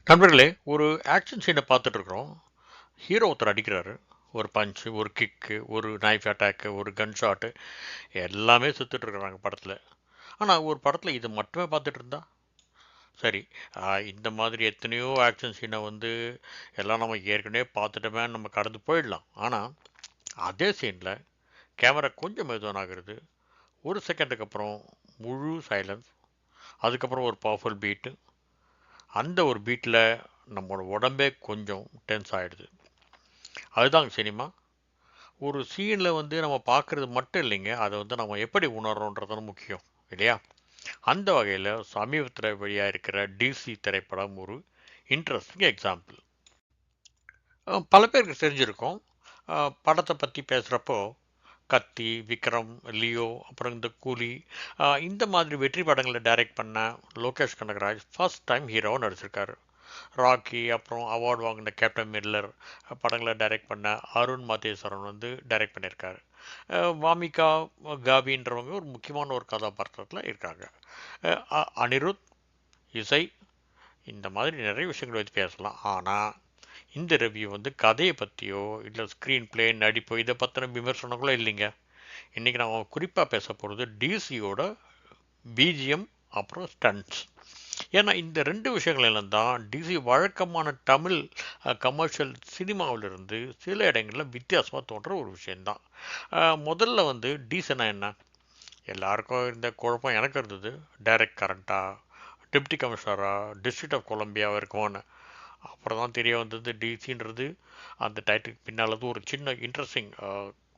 நண்பர்களே, ஒரு ஆக்ஷன் சீனை பார்த்துட்டு இருக்கிறோம். ஹீரோ ஒருத்தர் அடிக்கிறாரு. ஒரு பஞ்சு, ஒரு கிக்கு, ஒரு நைஃப் அட்டாக்கு, ஒரு கன் ஷாட்டு எல்லாமே சுத்துட்டு இருக்கிறாங்க படத்தில். ஆனால் ஒரு படத்தில் இது மட்டுமே பார்த்துட்டு இருந்தா சரி. இந்த மாதிரி எத்தனையோ ஆக்ஷன் சீனை வந்து எல்லாம் நம்ம ஏற்கனவே பார்த்துட்டோமே நம்ம கடந்து போயிடலாம். ஆனால் அதே சீனில் கேமரா கொஞ்சம் மெதுவான் ஆகுறது, ஒரு செகண்டுக்கு அப்புறம் முழு சைலன்ஸ், அதுக்கப்புறம் ஒரு பவர்ஃபுல் பீட்டு, அந்த ஒரு பீட்டில் நம்மளோட உடம்பே கொஞ்சம் டென்ஸ் ஆகிடுது. அதுதாங்க சினிமா. ஒரு சீனில் வந்து நம்ம பார்க்குறது மட்டும் இல்லைங்க, அதை வந்து நம்ம எப்படி உணர்றோன்றது முக்கியம் இல்லையா? அந்த வகையில் சமீபத்தில் வெளியாக இருக்கிற டிசி திரைப்படம் ஒரு இன்ட்ரெஸ்டிங் எக்ஸாம்பிள். பல பேருக்கு தெரிஞ்சிருக்கும். படத்தை பற்றி பேசுகிறப்போ கத்தி, விக்ரம், லியோ, அப்புறம் இந்த கூலி, இந்த மாதிரி வெற்றி படங்களை டைரக்ட் பண்ண லோகேஷ் கனகராஜ் ஃபர்ஸ்ட் டைம் ஹீரோவாக நடிச்சிருக்காரு. ராக்கி, அப்புறம் அவார்டு வாங்கின கேப்டன் மில்லர் படங்களை டைரக்ட் பண்ண அருண் மாதேஸ்வரன் வந்து டைரக்ட் பண்ணியிருக்காரு. வாமிகா காபின்றவங்க ஒரு முக்கியமான ஒரு கதாபாத்திரத்தில் இருக்காங்க. அனிருத், இசை, இந்த மாதிரி நிறைய விஷயங்களை வச்சு பேசலாம். ஆனால் இந்த ரிவ்யூ வந்து கதையை பற்றியோ இல்லை ஸ்க்ரீன் பிளே, நடிப்போ இதை பற்றின விமர்சனங்களோ இல்லைங்க. இன்றைக்கி நம்ம குறிப்பாக பேச போகிறது டிசியோட பிஜிஎம் அப்புறம் ஸ்டண்ட்ஸ். ஏன்னா இந்த ரெண்டு விஷயங்களெல்லாம் தான் டிசி வழக்கமான தமிழ் கமர்ஷியல் சினிமாவிலிருந்து சில இடங்களில் வித்தியாசமாக தோன்ற ஒரு விஷயந்தான். முதல்ல வந்து டிசினா என்ன? எல்லாருக்கும் இருந்த குழப்பம் எனக்கு இருந்தது. டைரக்ட் கரண்ட்டா, டெப்டி கமிஷனரா, டிஸ்ட்ரிக்ட் ஆஃப் கொலம்பியாவாக இருக்கும்னு. அப்புறம் தான் தெரிய வந்தது டிசின்றது அந்த டைட்டிலுக்கு பின்னால் ஒரு சின்ன இன்ட்ரெஸ்டிங்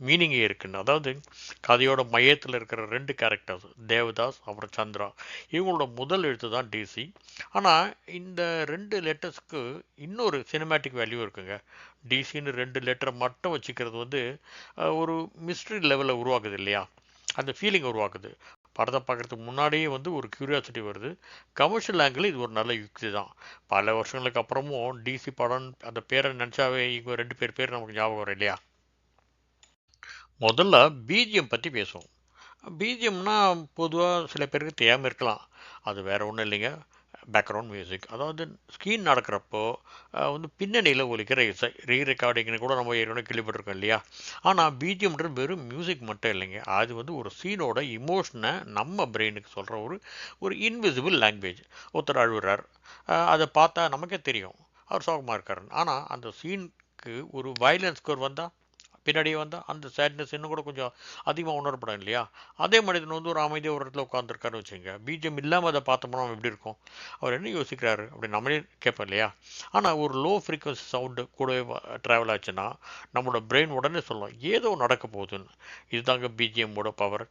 மீனிங்கே இருக்குன்னு. அதாவது கதையோட மையத்தில் இருக்கிற ரெண்டு கேரக்டர்ஸ், தேவதாஸ் அப்புறம் சந்திரா, இவங்களோட முதல் எழுத்து தான் டிசி. ஆனால் இந்த ரெண்டு லெட்டர்ஸ்க்கு இன்னொரு சினிமேட்டிக் வேல்யூ இருக்குங்க. டிசின்னு ரெண்டு லெட்டரை மட்டும் வச்சுக்கிறது வந்து ஒரு மிஸ்ட்ரி லெவலில் உருவாக்குது இல்லையா? அந்த ஃபீலிங் உருவாக்குது. படத்தை பார்க்குறதுக்கு முன்னாடியே வந்து ஒரு க்யூரியாசிட்டி வருது. கமர்ஷியல் ஆங்கிள் இது ஒரு நல்ல யுக்தி தான். பல வருஷங்களுக்கு அப்புறமும் டிசி படம் அந்த பேரை நினச்சாவே இவங்க ரெண்டு பேர் நமக்கு ஞாபகம் வரும் இல்லையா? முதல்ல பிஜிஎம் பற்றி பேசுவோம். பிஜிஎம்னா பொதுவாக சில பேருக்கு தெரியாமல் இருக்கலாம். அது வேறு ஒன்றும் இல்லைங்க, பேக்ரவுண்ட் மியூசிக். அதாவது ஸ்க்ரீன் நடக்கிறப்போ வந்து பின்னணியில் ஒலிக்கிற இசை. ரெக்கார்டிங்னு கூட நம்ம ஏற்கனவே கேள்விப்பட்டிருக்கோம் இல்லையா? ஆனால் பிஜிஎம்ன்றது வெறும் மியூசிக் மட்டும் இல்லைங்க, அது வந்து ஒரு சீனோட இமோஷனை நம்ம பிரெயினுக்கு சொல்கிற ஒரு ஒரு இன்விசிபிள் லாங்குவேஜ். ஒருத்தர் அழுகுறார், அதை பார்த்தா நமக்கே தெரியும் அவர் சோகமாக இருக்காருன்னு. ஆனால் அந்த சீனுக்கு ஒரு வயலன்ஸ் ஸ்கோர் வந்தால், பின்னாடியே வந்தால் அந்த சேட்னஸ் இன்னும் கூட கொஞ்சம் அதிகமாக உணரப்படும் இல்லையா? அதே மனிதன் வந்து ஒரு அமைதியாக ஒரு இடத்துல உட்காந்துருக்காருன்னு வச்சுங்க, பிஜிஎம் இல்லாமல் அதை பார்த்தோம்னா அவன் எப்படி இருக்கும்? அவர் என்ன யோசிக்கிறாரு அப்படி நம்மளே கேட்போம் இல்லையா? ஆனால் ஒரு லோ ஃப்ரீக்வன்சி சவுண்டு கூடவே ட்ராவல் ஆச்சுன்னா நம்மளோட பிரெயின் உடனே சொல்லும் ஏதோ நடக்க போகுதுன்னு. இதுதாங்க பிஜிஎம்மோட பவர்.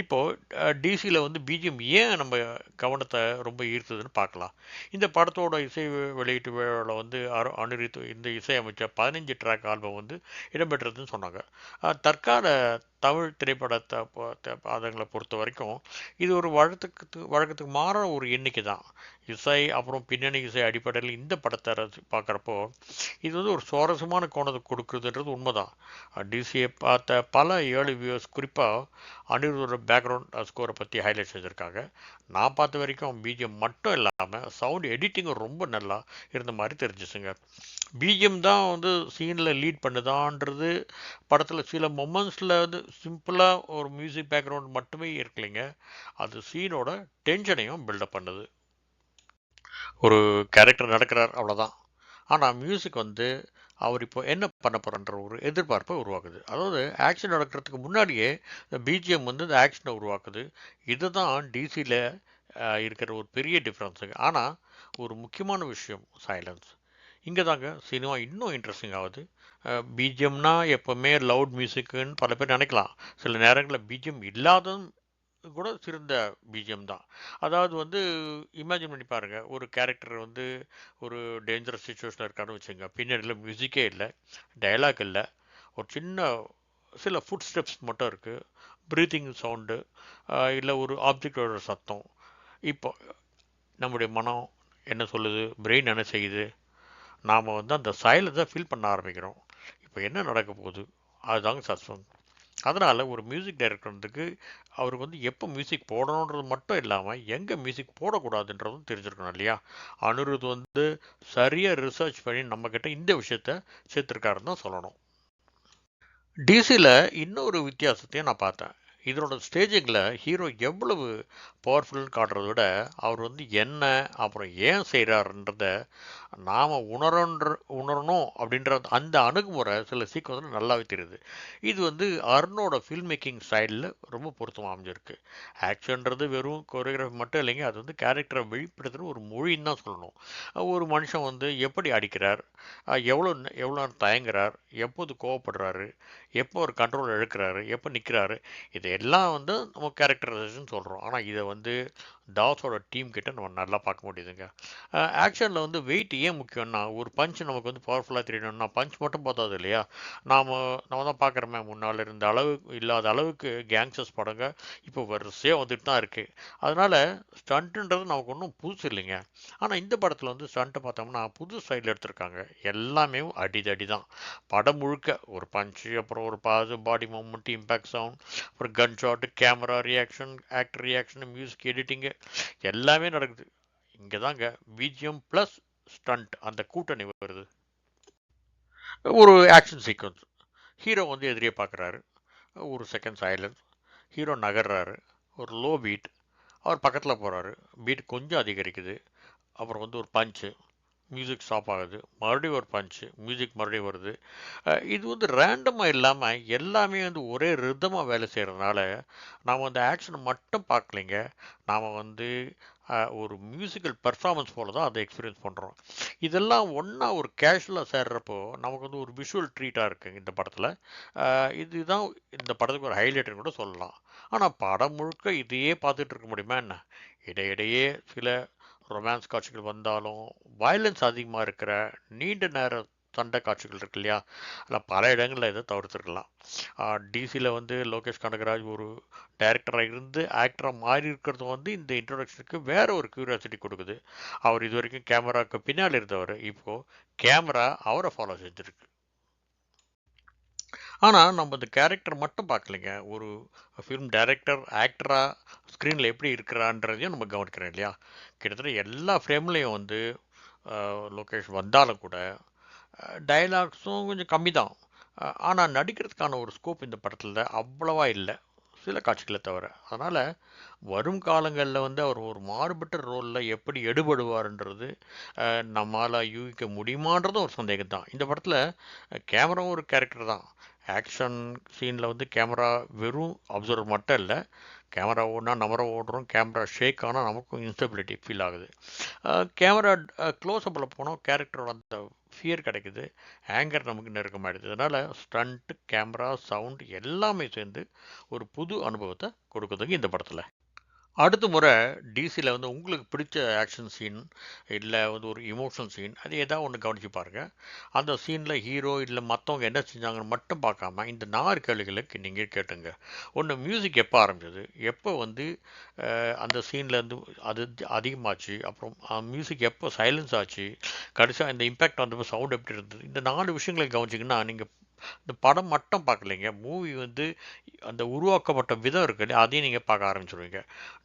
இப்போது டிசியில் வந்து பிஜிஎம் ஏன் நம்ம கவனத்தை ரொம்ப ஈர்த்ததுன்னு பார்க்கலாம். இந்த படத்தோட இசை வெளியீட்டு விழாவில் வந்து அனிருத் இந்த இசையமைச்ச 15 ட்ராக் ஆல்பம் வந்து இடம்பெற்றதுன்னு சொன்னாங்க. தற்கால தமிழ் திரைப்படத்தை அதுங்களை பொறுத்த வரைக்கும் இது ஒரு வழக்கத்துக்கு மாற ஒரு எண்ணிக்கை தான். இசை அப்புறம் பின்னணி இசை அடிப்படையில் இந்த படத்தை பார்க்குறப்போ இது வந்து ஒரு சுவாரஸ்யமான கோணத்தை கொடுக்குறதுன்றது உண்மைதான். டிசியை பார்த்த பல ஏழு வியூவர்ஸ் குறிப்பாக அனிருத்தோட பேக்ரவுண்ட் ஸ்கோரை பற்றி ஹைலைட் செஞ்சுருக்காங்க. நான் பார்த்த வரைக்கும் பிஜிஎம் மட்டும் இல்லாமல் சவுண்ட் எடிட்டிங்கும் ரொம்ப நல்லா இருந்த மாதிரி தெரிஞ்சிச்சுங்க. பிஜிஎம் தான் வந்து சீனில் லீட் பண்ணுதான்றது படத்தில் சில மொமெண்ட்ஸில் வந்து சிம்பிளாக ஒரு மியூசிக் பேக்ரவுண்ட் மட்டுமே இருக்கலைங்க, அது சீனோட டென்ஷனையும் பில்டப் பண்ணுது. ஒரு கேரக்டர் நடக்கிறார் அவ்வளோதான், ஆனால் மியூசிக் வந்து அவர் இப்போ என்ன பண்ண போகிறன்ற ஒரு எதிர்பார்ப்பை உருவாக்குது. அதாவது ஆக்ஷன் நடக்கிறதுக்கு முன்னாடியே இந்த பிஜிஎம் வந்து இந்த ஆக்ஷனை உருவாக்குது. இதுதான் டிசியில் இருக்கிற ஒரு பெரிய டிஃப்ரென்ஸுங்க. ஆனால் ஒரு முக்கியமான விஷயம் சைலன்ஸ். இங்கே தாங்க சினிமா இன்னும் இன்ட்ரெஸ்டிங் ஆகுது. பிஜிஎம்னா எப்போவுமே லவுட் மியூசிக்குன்னு பல பேர் நினைக்கலாம். சில நேரங்களில் பிஜிஎம் இல்லாததும் கூட சிறந்த பிஜிஎம் தான். அதாவது வந்து இமேஜின் பண்ணி பாருங்கள், ஒரு கேரக்டர் வந்து ஒரு டேஞ்சரஸ் சுச்சுவேஷனில் இருக்கான்னு வச்சுங்க, பின்னாடியில் மியூசிக்கே இல்லை, டயலாக் இல்லை, ஒரு சின்ன சில ஃபுட் ஸ்டெப்ஸ் மட்டும் இருக்குது, ப்ரீத்திங் சவுண்டு, இல்லை ஒரு ஆப்ஜெக்டோட சத்தம். இப்போ நம்முடைய மனம் என்ன சொல்லுது, பிரெயின் என்ன செய்யுது, நாம் வந்து அந்த சைலன்ஸை ஃபீல் பண்ண ஆரம்பிக்கிறோம். இப்போ என்ன நடக்க போகுது அதுதாங்க சஸ்பென்ஸ். அதனால் ஒரு மியூசிக் டைரக்டருக்கு அவருக்கு வந்து எப்போ மியூசிக் போடணுன்றது மட்டும் இல்லாமல் எங்கே மியூசிக் போடக்கூடாதுன்றதும் தெரிஞ்சிருக்கணும் இல்லையா? அனிருத் வந்து சரியாக ரிசர்ச் பண்ணி நம்மக்கிட்ட இந்த விஷயத்த சேர்த்துருக்காருன்னு தான் சொல்லணும். டிசியில் இன்னொரு வித்தியாசத்தையும் நான் பார்த்தேன். இதனோட ஸ்டேஜிங்கில் ஹீரோ எவ்வளவு பவர்ஃபுல்னு காட்டுறத விட அவர் வந்து என்ன அப்புறம் ஏன் செய்கிறாருன்றத நாம் உணரணும் அப்படின்ற அந்த அணுகுமுறை சில சீக்கிரம் நல்லாவே தெரியுது. இது வந்து அருணோட ஃபில்ம் மேக்கிங் ஸ்டைலில் ரொம்ப பொருத்தமாக அமைஞ்சிருக்கு. ஆக்ஷன்றது வெறும் கொரியோகிராஃபி மட்டும் இல்லைங்க, அது வந்து கேரக்டரை வெளிப்படுத்துகிற ஒரு மொழின்னு தான் சொல்லணும். ஒரு மனுஷன் வந்து எப்படி அடிக்கிறார், எவ்வளோ எவ்வளோ நேரம் தயங்குறார், எப்போது கோவப்படுறாரு, எப்போ ஒரு கண்ட்ரோல் இழுக்கிறாரு, எப்போ நிற்கிறாரு, இதையெல்லாம் வந்து நம்ம கேரக்டரைசேஷன் சொல்கிறோம். ஆனால் இதை வந்து தாஸோட டீம் கிட்ட நம்ம நல்லா பார்க்க முடியுதுங்க. ஆக்ஷனில் வந்து வெயிட் ஏன் முக்கியம்னா, ஒரு பஞ்ச் நமக்கு வந்து பவர்ஃபுல்லாக தெரியணும்னா பஞ்ச் மட்டும் போதாது இல்லையா? நாம் நம்ம தான் பார்க்குறோமே, முன்னால் இருந்த அளவு இல்லாத அளவுக்கு கேங்ஸ்டர்ஸ் படங்க இப்போ வரிசையாக வந்துட்டு தான் இருக்குது. அதனால் ஸ்டண்ட்டுன்றது நமக்கு ஒன்றும் புதுசு இல்லைங்க. ஆனால் இந்த படத்தில் வந்து ஸ்டண்ட்டை பார்த்தோம்னா புது ஸ்டைலில் எடுத்திருக்காங்க. எல்லாமே அடிதடி தான். படம் முழுக்க ஒரு பஞ்சு, அப்புறம் ஒரு பாடி மூமெண்ட், இம்பேக்ட் சவுண்ட், அப்புறம் gun shot, camera reaction, actor reaction, music editing எல்லாமே நடக்குது. இங்கே தாங்க பிஜிஎம் ப்ளஸ் ஸ்டண்ட் அந்த கூட்டணி வருது. ஒரு ஆக்ஷன் சீக்வன்ஸ், ஹீரோ வந்து எதிரியை பார்க்குறாரு, ஒரு செகண்ட் சைலன்ஸ், ஹீரோ நகர்றாரு, ஒரு லோ பீட், அவர் பக்கத்தில் போகிறாரு, பீட் கொஞ்சம் அதிகரிக்குது, அப்புறம் வந்து ஒரு பஞ்சு, மியூசிக் ஸ்டாப் ஆகுது, மறுபடியும் ஒரு பஞ்சு, மியூசிக் மறுபடியும் வருது. இது வந்து ரேண்டமாக இல்லாமல் எல்லாமே வந்து ஒரே ரிதமாக வேலை செய்கிறதுனால நாம் அந்த ஆக்ஷனை மட்டும் பார்க்கலைங்க, நாம் வந்து ஒரு மியூசிக்கல் பெர்ஃபார்மன்ஸ் போல தான் அதை எக்ஸ்பீரியன்ஸ் பண்ணுறோம். இதெல்லாம் ஒன்றா ஒரு கேஷுவலாக சேர்றப்போ நமக்கு வந்து ஒரு விஷுவல் ட்ரீட்டாக இருக்குங்க இந்த படத்தில். இதுதான் இந்த படத்துக்கு ஒரு ஹைலைட்னு கூட சொல்லலாம். ஆனால் படம் முழுக்க இதையே பார்த்துட்டு இருக்க முடியுமா என்ன? இடையிடையே சில ரொமான்ஸ் காட்சிகள் வந்தாலும், வயலன்ஸ் அதிகமாக இருக்கிற நீண்ட நேர சண்டை காட்சிகள் இருக்கு இல்லையா? அதில் பல இடங்களில் இதை தவிர்த்துருக்கலாம். டிசியில் வந்து லோகேஷ் கனகராஜ் ஒரு டைரக்டராக இருந்து ஆக்டராக மாறி இருக்கிறது வந்து இந்த இன்ட்ரொடக்ஷனுக்கு வேற ஒரு க்யூரியாசிட்டி கொடுக்குது. அவர் இது வரைக்கும் கேமராவுக்கு பின்னால் இருந்தவர், இப்போது கேமரா அவரை ஃபாலோ செஞ்சுருக்கு. ஆனால் நம்ம இந்த கேரக்டர் மட்டும் பார்க்கலைங்க, ஒரு ஃபிலிம் டைரக்டர் ஆக்டராக ஸ்க்ரீனில் எப்படி இருக்கிறான்றதையும் நம்ம கவனிக்கிறோம் இல்லையா? கிட்டத்தட்ட எல்லா ஃப்ரேம்லேயும் வந்து லோகேஷ் வந்தாலும் கூட டயலாக்ஸும் கொஞ்சம் கம்மி தான். ஆனால் நடிக்கிறதுக்கான ஒரு ஸ்கோப் இந்த படத்தில் அவ்வளவா இல்லை, சில காட்சிகளை தவிர. அதனால் வரும் காலங்களில் வந்து அவர் ஒரு மாறுபட்ட ரோலில் எப்படி எடுபடுவார்ன்றது நம்மளால் யூகிக்க முடியுமான்றதும் ஒரு சந்தேகம் தான். இந்த படத்தில் கேமராவும் ஒரு கேரக்டர் தான். ஆக்ஷன் சீனில் வந்து கேமரா வெறும் அப்சர்வர் மட்டும் இல்லை, கேமரா ஓடினா நம்மள ஓடுறோம், கேமரா ஷேக் ஆனால் நமக்கும் இன்ஸ்டபிலிட்டி ஃபீல் ஆகுது. கேமரா க்ளோஸ்அப்பில் போனால் கேரக்டரோட அந்த ஃபியர் கிடைக்குது, ஆங்கர் நமக்கு நெருக்கமாகிடுது. அதனால் ஸ்டண்ட்டு, கேமரா, சவுண்ட் எல்லாமே சேர்ந்து ஒரு புது அனுபவத்தை கொடுக்குதுங்க இந்த படத்தில். அடுத்த முறை டிசியில் வந்து உங்களுக்கு பிடிச்ச ஆக்ஷன் சீன் இல்லை வந்து ஒரு இமோஷனல் சீன் அது ஏதாவது ஒன்று கவனித்து பாருங்கள். அந்த சீனில் ஹீரோ இல்லை மற்றவங்க என்ன செஞ்சாங்கன்னு மட்டும் பார்க்காம இந்த 4 கேள்விகளுக்கு நீங்கள் கேட்டுங்க. ஒன்று, மியூசிக் எப்போ ஆரம்பிச்சது, எப்போ வந்து அந்த சீன்லேருந்து அது அதிகமாச்சு, அப்புறம் மியூசிக் எப்போ சைலன்ஸ் ஆச்சு, கடைசியாக இந்த இம்பேக்ட் வந்தப்போ சவுண்ட் எப்படி இருந்தது. இந்த 4 விஷயங்களை கவனிச்சிங்கன்னா நீங்கள் இந்த படம் மட்டும் பார்க்கலைங்க, மூவி வந்து அந்த உருவாக்கப்பட்ட விதம் இருக்கு இல்லையா, அதையும் நீங்கள் பார்க்க ஆரம்பிச்சிருவீங்க.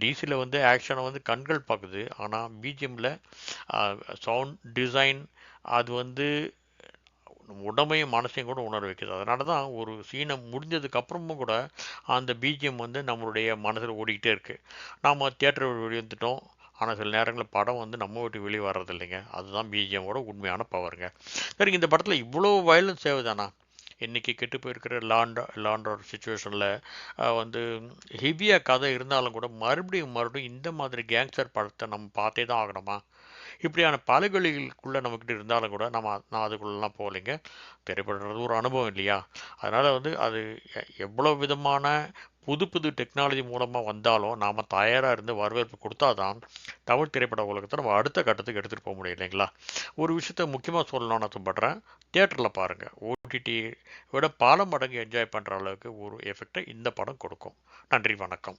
டிசியில் வந்து ஆக்ஷனை வந்து கண்கள் பார்க்குது, ஆனால் பிஜிஎம்மில் சவுண்ட் டிசைன் அது வந்து உடம்பையும் மனசையும் கூட உணர வைக்குது. அதனால தான் ஒரு சீனை முடிஞ்சதுக்கு அப்புறமும் கூட அந்த பிஜிஎம் வந்து நம்மளுடைய மனசில் ஓடிக்கிட்டே இருக்குது. நாம் தியேட்டர் வெளியே வந்துட்டோம், ஆனால் சில நேரங்களில் படம் வந்து நம்ம விட்டு வெளியே வர்றது இல்லைங்க. அதுதான் பிஜிஎம்மோட உண்மையான பவருங்க. சரிங்க, இந்த படத்தில் இவ்வளோ வயலன்ஸ் தேவைதானா? இன்றைக்கி கெட்டு போயிருக்கிற லாண்டர் சுச்சுவேஷனில் வந்து ஹெவியாக கதை இருந்தாலும் கூட மறுபடியும் இந்த மாதிரி கேங்ஸ்டர் படத்தை நம்ம பார்த்தே தான் ஆகணுமா? இப்படியான பலகொலிகளுக்குள்ளே நம்மக்கிட்ட இருந்தாலும் கூட நான் அதுக்குள்ளெலாம் போகலைங்க. திரைப்படன்றது ஒரு அனுபவம் இல்லையா? அதனால் வந்து அது எவ்வளோ விதமான புது புது டெக்னாலஜி மூலமாக வந்தாலும் நாம் தயாராக இருந்து வரவேற்பு கொடுத்தா தான் தமிழ் திரைப்பட உலகத்தை நம்ம அடுத்த கட்டத்துக்கு எடுத்துகிட்டு போக முடியும் இல்லைங்களா? ஒரு விஷயத்த முக்கியமாக சொல்லணும்னு நான் சொல்லுறேன், தியேட்டரில் பாருங்கள். ஓடிடி விட பல மடங்கு என்ஜாய் பண்ணுற அளவுக்கு ஒரு எஃபெக்டை இந்த படம் கொடுக்கும். நன்றி, வணக்கம்.